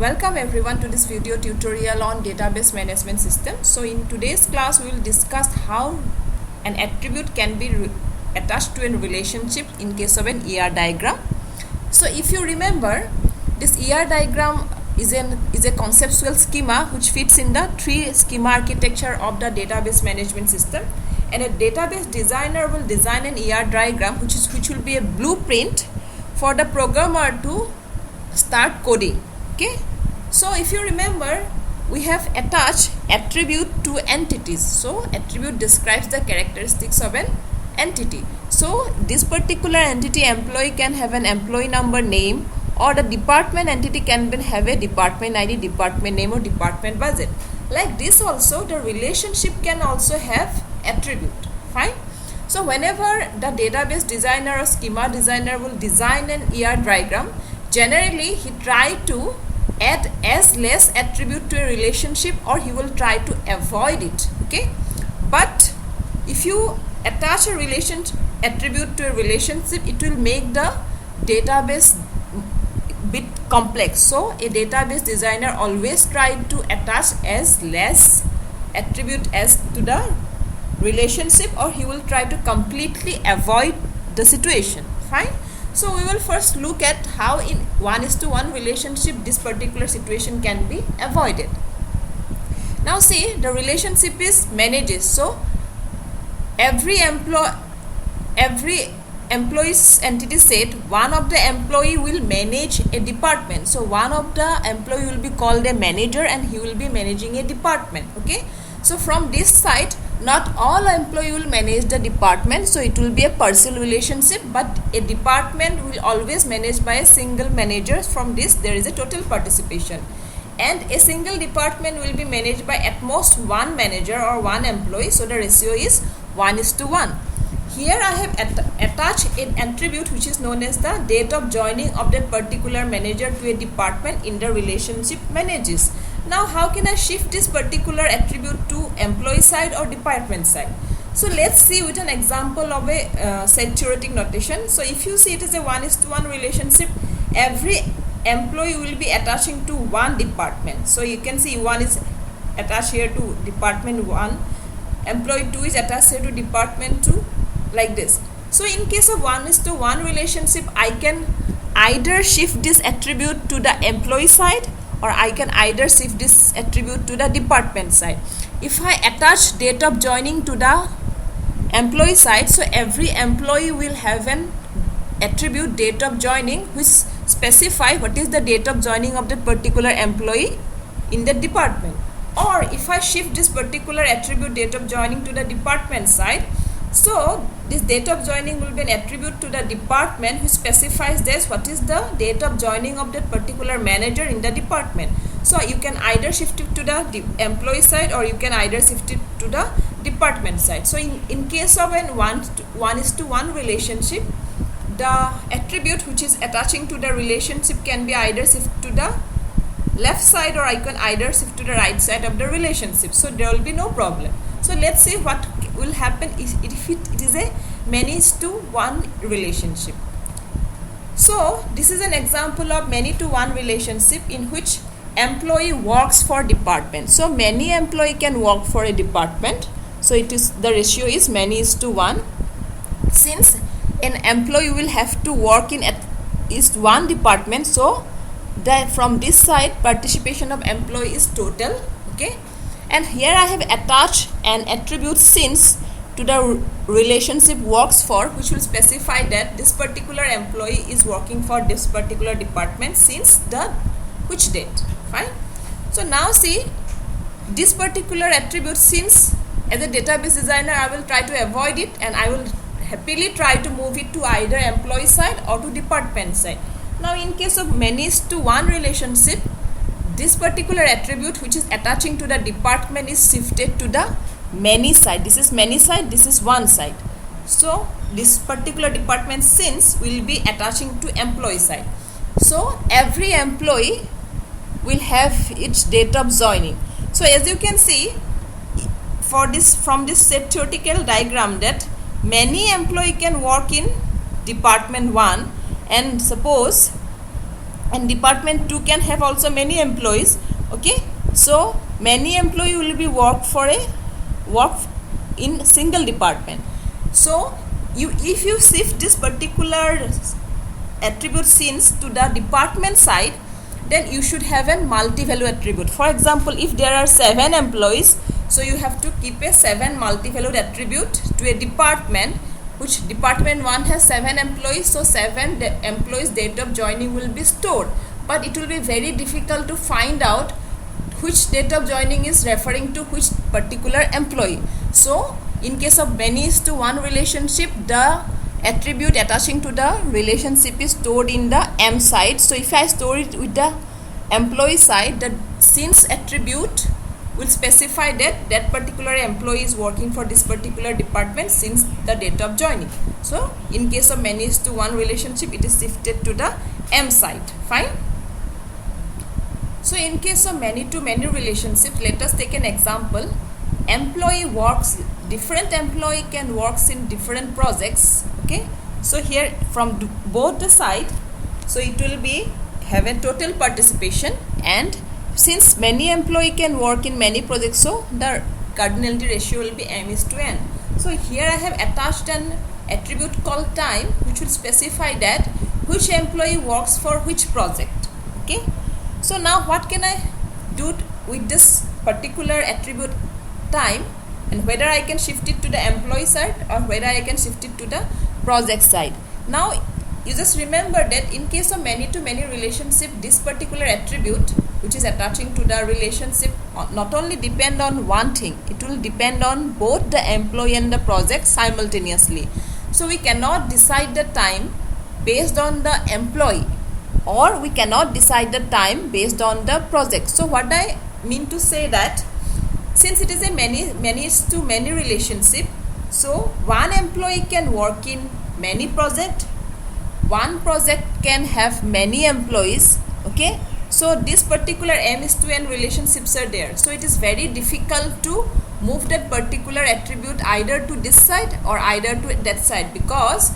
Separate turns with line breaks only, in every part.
Welcome everyone to this video tutorial on database management system. So in today's class we will discuss how an attribute can be attached to a relationship in case of an ER diagram. So if you remember, this ER diagram is a conceptual schema which fits in the three schema architecture of the database management system, and a database designer will design an ER diagram which will be a blueprint for the programmer to start coding. Okay, so if you remember, we have attached attribute to entities. So attribute describes the characteristics of an entity. So this particular entity employee can have an employee number, name, or the department entity can have a department ID, department name, or department budget. Like this also, the relationship can also have attribute. Fine. So whenever the database designer or schema designer will design an ER diagram, generally he try to add as less attribute to a relationship, or he will try to avoid it. Okay, but if you attach a attribute to a relationship, it will make the database bit complex. So a database designer always try to attach as less attribute as to the relationship, or he will try to completely avoid the situation. Fine. So we will first look at how in 1:1 relationship this particular situation can be avoided. Now see, the relationship is manages. So every employee's entity set, one of the employee will manage a department. So one of the employee will be called a manager and he will be managing a department. Okay, so from this side, not all employee will manage the department, so it will be a partial relationship, but a department will always managed by a single manager. From this there is a total participation, and a single department will be managed by at most one manager or one employee, so the ratio is 1:1. Here I have attached an attribute which is known as the date of joining of that particular manager to a department in the relationship manages. Now how can I shift this particular attribute to employee side or department side? So let's see with an example of a set theoretic notation. So if you see it as a 1:1 relationship, every employee will be attaching to one department. So you can see one is attached here to department 1, employee 2 is attached here to department 2, like this. So in case of 1:1 relationship, I can either shift this attribute to the employee side, or I can either shift this attribute to the department side. If I attach date of joining to the employee side, so every employee will have an attribute date of joining which specify what is the date of joining of that particular employee in the department. Or if I shift this particular attribute date of joining to the department side, so this date of joining will be an attribute to the department which specifies this what is the date of joining of that particular manager in the department. So you can either shift it to the employee side, or you can either shift it to the department side. So in case of an 1:1 relationship, the attribute which is attaching to the relationship can be either shift to the left side, or I can either shift to the right side of the relationship. So there will be no problem. So let's see what will happen if it is a many-to-one relationship. So this is an example of many-to-one relationship in which employee works for department. So many employee can work for a department. So it is the ratio is many:1. Since an employee will have to work in at least one department, so that from this side participation of employee is total. Okay, and here I have attached an attribute since to the relationship works for, which will specify that this particular employee is working for this particular department since the which date. Fine. So now see, this particular attribute, since as a database designer I will try to avoid it, and I will happily try to move it to either employee side or to department side. Now in case of many:1 relationship, this particular attribute which is attaching to the department is shifted to the many side. This is many side, this is one side. So this particular department since will be attaching to employee side. So every employee will have its date of joining. So as you can see, for this from this set theoretical diagram, that many employee can work in department 1, and suppose and department 2 can have also many employees. Okay, so many employee will be work in single department. So if you shift this particular attribute since to the department side, then you should have a multi-value attribute. For example, if there are 7 employees, so you have to keep a 7 multi-valued attribute to a department, which department 1 has 7 employees, so 7 employees date of joining will be stored. But it will be very difficult to find out which date of joining is referring to which particular employee. So in case of many is to one relationship, the attribute attaching to the relationship is stored in the M side. So if I store it with the employee side, the since attribute will specify that that particular employee is working for this particular department since the date of joining. So in case of many is to one relationship, it is shifted to the M side. Fine. So in case of many to many relationship, let us take an example. Different employee can works in different projects. Okay, so here from both the side, so it will be have a total participation, and since many employee can work in many projects, so the cardinality ratio will be M is to N. So here I have attached an attribute called time, which will specify that which employee works for which project. Okay, so now what can I do with this particular attribute time, and whether I can shift it to the employee side or whether I can shift it to the project side. Now you just remember that in case of many to many relationship, this particular attribute which is attaching to the relationship not only depend on one thing, it will depend on both the employee and the project simultaneously. So we cannot decide the time based on the employee, or we cannot decide the time based on the project. So what I mean to say that since it is a many to many relationship, so one employee can work in many projects, one project can have many employees. Okay, so this particular M is to N relationships are there, so it is very difficult to move that particular attribute either to this side or either to that side, because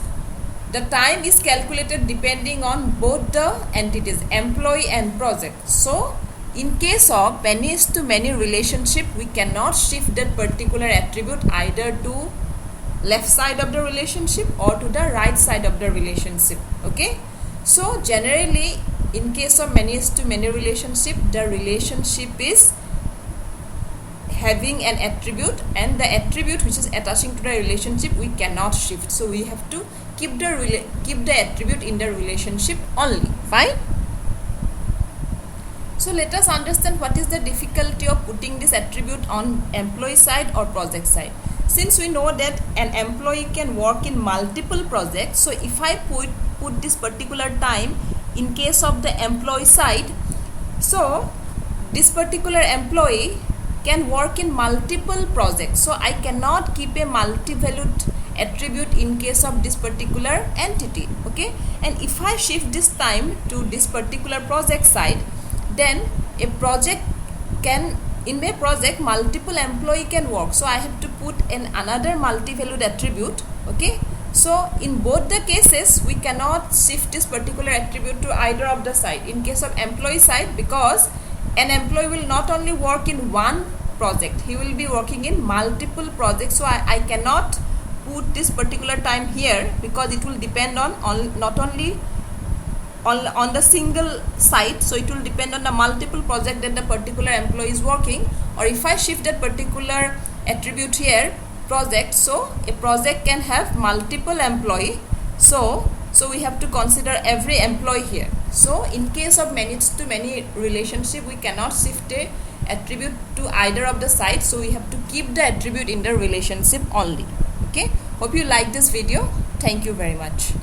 the time is calculated depending on both the entities, employee and project. So in case of many to many relationship, we cannot shift that particular attribute either to left side of the relationship or to the right side of the relationship. Okay, so generally in case of many to many relationship, the relationship is having an attribute, and the attribute which is attaching to the relationship we cannot shift, so we have to keep the attribute in the relationship only. Fine. So let us understand what is the difficulty of putting this attribute on employee side or project side. Since we know that an employee can work in multiple projects, so if I put this particular time in case of the employee side, so this particular employee can work in multiple projects, so I cannot keep a multi-valued attribute in case of this particular entity. Okay, and if I shift this time to this particular project side, then a project can, in a project multiple employee can work, so I have to put in another multi-valued attribute. Okay, so in both the cases we cannot shift this particular attribute to either of the side. In case of employee side, because an employee will not only work in one project, he will be working in multiple projects, so I cannot put this particular time here, because it will depend on not only on the single site, so it will depend on the multiple project that the particular employee is working. Or if I shift that particular attribute here, project, so a project can have multiple employee, so we have to consider every employee here. So in case of many to many relationship, we cannot shift a attribute to either of the sides, so we have to keep the attribute in the relationship only. Okay, hope you like this video. Thank you very much.